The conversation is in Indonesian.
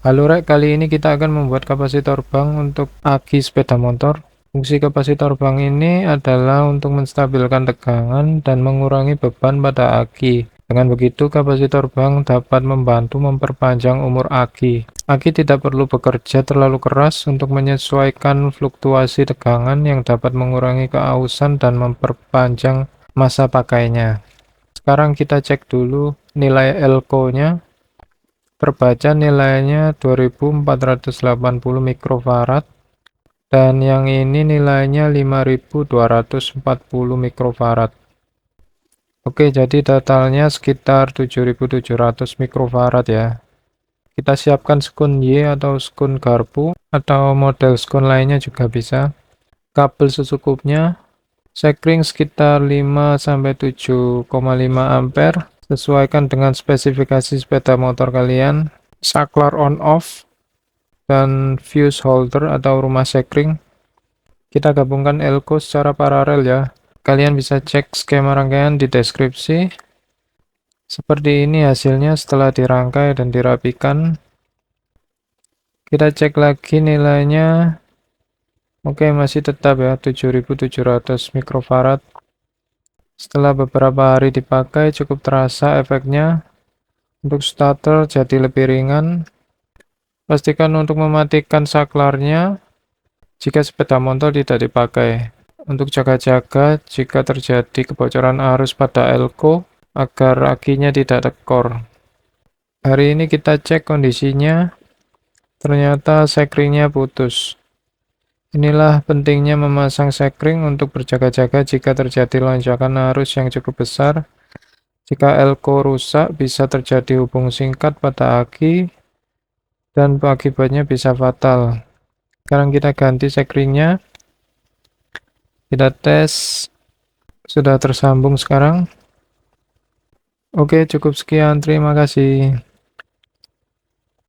Halo Rek, kali ini kita akan membuat kapasitor bank untuk aki sepeda motor. Fungsi kapasitor bank ini adalah untuk menstabilkan tegangan dan mengurangi beban pada aki. Dengan begitu, kapasitor bank dapat membantu memperpanjang umur aki. Aki tidak perlu bekerja terlalu keras untuk menyesuaikan fluktuasi tegangan yang dapat mengurangi keausan dan memperpanjang masa pakainya. Sekarang kita cek dulu nilai Elko-nya. Terbaca nilainya 2480 mikrofarad dan yang ini nilainya 5240 mikrofarad. Oke, jadi totalnya sekitar 7700 mikrofarad ya. Kita siapkan skun Y atau skun garpu atau model skun lainnya juga bisa. Kabel secukupnya, sekring sekitar 5-7,5 ampere. Sesuaikan dengan spesifikasi sepeda motor kalian. Saklar on off dan fuse holder atau rumah sekring. Kita gabungkan elko secara paralel ya. Kalian bisa cek skema rangkaian di deskripsi. Seperti ini hasilnya setelah dirangkai dan dirapikan. Kita cek lagi nilainya. Oke, masih tetap ya 7700 mikrofarad. Setelah beberapa hari dipakai cukup terasa efeknya. Untuk starter jadi lebih ringan. Pastikan untuk mematikan saklarnya jika sepeda motor tidak dipakai. Untuk jaga-jaga jika terjadi kebocoran arus pada elko agar akinya tidak tekor. Hari ini kita cek kondisinya, ternyata sekringnya putus. Inilah pentingnya memasang sekring untuk berjaga-jaga jika terjadi lonjakan arus yang cukup besar. Jika elko rusak, bisa terjadi hubung singkat pada aki dan akibatnya bisa fatal. Sekarang kita ganti sekringnya. Kita tes, sudah tersambung sekarang. Oke, cukup sekian. Terima kasih.